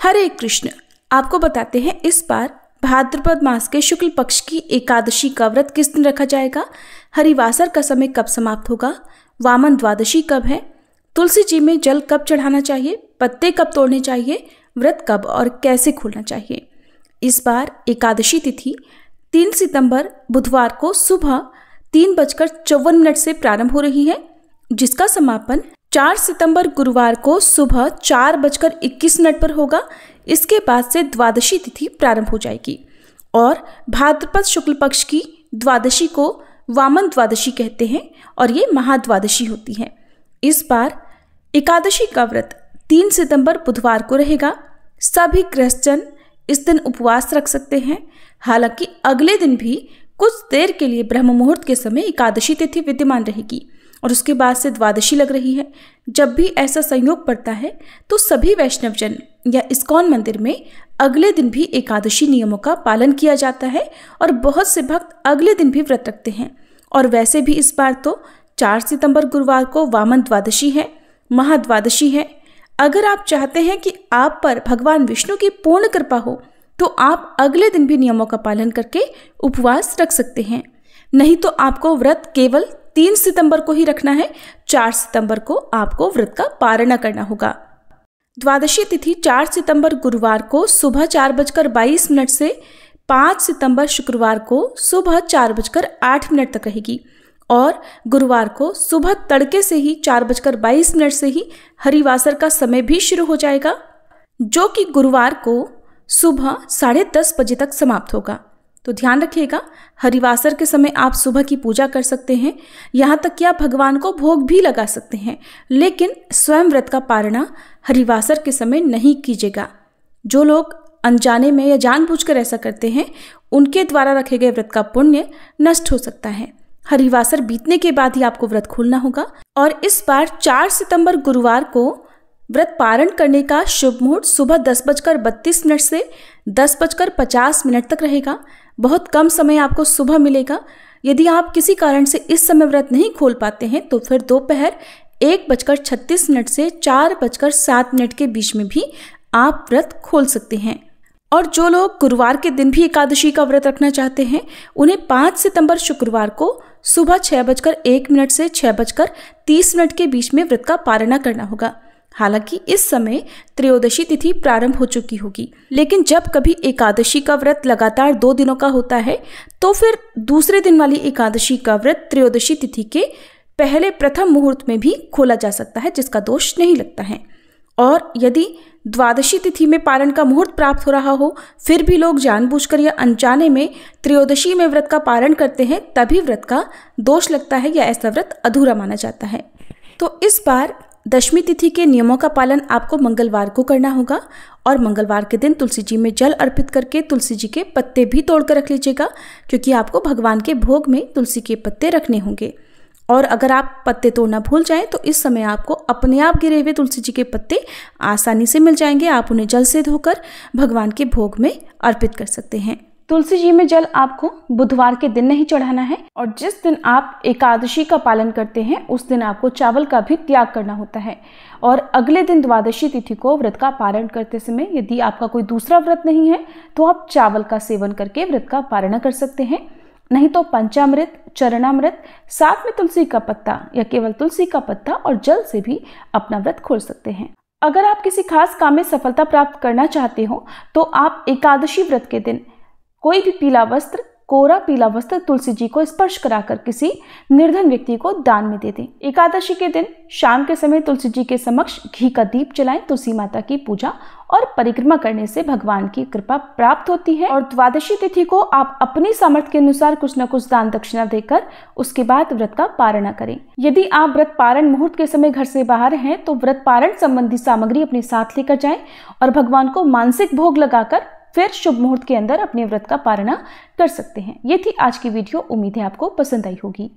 हरे कृष्ण। आपको बताते हैं इस बार भाद्रपद मास के शुक्ल पक्ष की एकादशी का व्रत किस दिन रखा जाएगा, हरिवासर का समय कब समाप्त होगा, वामन द्वादशी कब है, तुलसी जी में जल कब चढ़ाना चाहिए, पत्ते कब तोड़ने चाहिए, व्रत कब और कैसे खोलना चाहिए। इस बार एकादशी तिथि 3 सितंबर बुधवार को सुबह 3:54 से प्रारंभ हो रही है, जिसका समापन 4 सितंबर गुरुवार को सुबह 4:21 पर होगा। इसके बाद से द्वादशी तिथि प्रारंभ हो जाएगी और भाद्रपद शुक्ल पक्ष की द्वादशी को वामन द्वादशी कहते हैं और ये महाद्वादशी होती है। इस बार एकादशी का व्रत 3 सितंबर बुधवार को रहेगा। सभी गृहस्थजन इस दिन उपवास रख सकते हैं। हालांकि अगले दिन भी कुछ देर के लिए ब्रह्म मुहूर्त के समय एकादशी तिथि विद्यमान रहेगी और उसके बाद से द्वादशी लग रही है। जब भी ऐसा संयोग पड़ता है तो सभी वैष्णवजन या इस्कॉन मंदिर में अगले दिन भी एकादशी नियमों का पालन किया जाता है और बहुत से भक्त अगले दिन भी व्रत रखते हैं। और वैसे भी इस बार तो 4 सितंबर गुरुवार को वामन द्वादशी है, महाद्वादशी है। अगर आप चाहते हैं कि आप पर भगवान विष्णु की पूर्ण कृपा हो तो आप अगले दिन भी नियमों का पालन करके उपवास रख सकते हैं। नहीं तो आपको व्रत केवल 3 सितंबर को ही रखना है। 4 सितंबर को आपको व्रत का पारण करना होगा। द्वादशी तिथि 4 सितंबर गुरुवार को सुबह 4:22 से 5 सितंबर शुक्रवार को सुबह 4:08 तक रहेगी और गुरुवार को सुबह तड़के से ही 4:22 से ही हरिवासर का समय भी शुरू हो जाएगा, जो कि गुरुवार को सुबह 10:30 बजे तक समाप्त होगा। तो ध्यान रखिएगा, हरिवासर के समय आप सुबह की पूजा कर सकते हैं, यहाँ तक कि आप भगवान को भोग भी लगा सकते हैं, लेकिन स्वयं व्रत का पारणा हरिवासर के समय नहीं कीजिएगा। जो लोग अनजाने में या जानबूझकर ऐसा करते हैं, उनके द्वारा रखे गए व्रत का पुण्य नष्ट हो सकता है। हरिवासर बीतने के बाद ही आपको व्रत खोलना होगा। और इस बार 4 सितंबर गुरुवार को व्रत पारण करने का शुभ मुहूर्त सुबह 10:32 से 10:50 तक रहेगा। बहुत कम समय आपको सुबह मिलेगा। यदि आप किसी कारण से इस समय व्रत नहीं खोल पाते हैं तो फिर दोपहर 1:36 से 4:07 के बीच में भी आप व्रत खोल सकते हैं। और जो लोग गुरुवार के दिन भी एकादशी का व्रत रखना चाहते हैं, उन्हें 5 सितंबर शुक्रवार को सुबह 6:01 से 6:30 के बीच में व्रत का पारणा करना होगा। हालांकि इस समय त्रयोदशी तिथि प्रारंभ हो चुकी होगी, लेकिन जब कभी एकादशी का व्रत लगातार 2 दिनों का होता है तो फिर दूसरे दिन वाली एकादशी का व्रत त्रयोदशी तिथि के पहले प्रथम मुहूर्त में भी खोला जा सकता है, जिसका दोष नहीं लगता है। और यदि द्वादशी तिथि में पारण का मुहूर्त प्राप्त हो रहा हो, फिर भी लोग जानबूझकर या अनजाने में त्रयोदशी में व्रत का पारण करते हैं, तभी व्रत का दोष लगता है या ऐसा व्रत अधूरा माना जाता है। तो इस बार दशमी तिथि के नियमों का पालन आपको मंगलवार को करना होगा और मंगलवार के दिन तुलसी जी में जल अर्पित करके तुलसी जी के पत्ते भी तोड़कर रख लीजिएगा, क्योंकि आपको भगवान के भोग में तुलसी के पत्ते रखने होंगे। और अगर आप पत्ते तोड़ना भूल जाएं तो इस समय आपको अपने आप गिरे हुए तुलसी जी के पत्ते आसानी से मिल जाएंगे। आप उन्हें जल से धोकर भगवान के भोग में अर्पित कर सकते हैं। तुलसी जी में जल आपको बुधवार के दिन नहीं चढ़ाना है और जिस दिन आप एकादशी का पालन करते हैं उस दिन आपको चावल का भी त्याग करना होता है। और अगले दिन द्वादशी तिथि को व्रत का पारण करते समय यदि आपका कोई दूसरा व्रत नहीं है तो आप चावल का सेवन करके व्रत का पारण कर सकते हैं। नहीं तो पंचामृत, चरणामृत, साथ में तुलसी का पत्ता या केवल तुलसी का पत्ता और जल से भी अपना व्रत खोल सकते हैं। अगर आप किसी खास काम में सफलता प्राप्त करना चाहते हो तो आप एकादशी व्रत के दिन कोई भी पीला वस्त्र, कोरा पीला वस्त्र तुलसी जी को स्पर्श कराकर किसी निर्धन व्यक्ति को दान में दे दें। एकादशी के दिन शाम के समय तुलसी जी के समक्ष घी का दीप जलाएं। तुलसी माता की पूजा और परिक्रमा करने से भगवान की कृपा प्राप्त होती है। और द्वादशी तिथि को आप अपनी सामर्थ्य के अनुसार कुछ न कुछ दान दक्षिणा देकर उसके बाद व्रत का पारण करें। यदि आप व्रत पारण मुहूर्त के समय घर से बाहर हैं तो व्रत पारण संबंधी सामग्री अपने साथ लेकर जाएं और भगवान को मानसिक भोग लगाकर फिर शुभ मुहूर्त के अंदर अपने व्रत का पारणा कर सकते हैं। ये थी आज की वीडियो। उम्मीद है आपको पसंद आई होगी।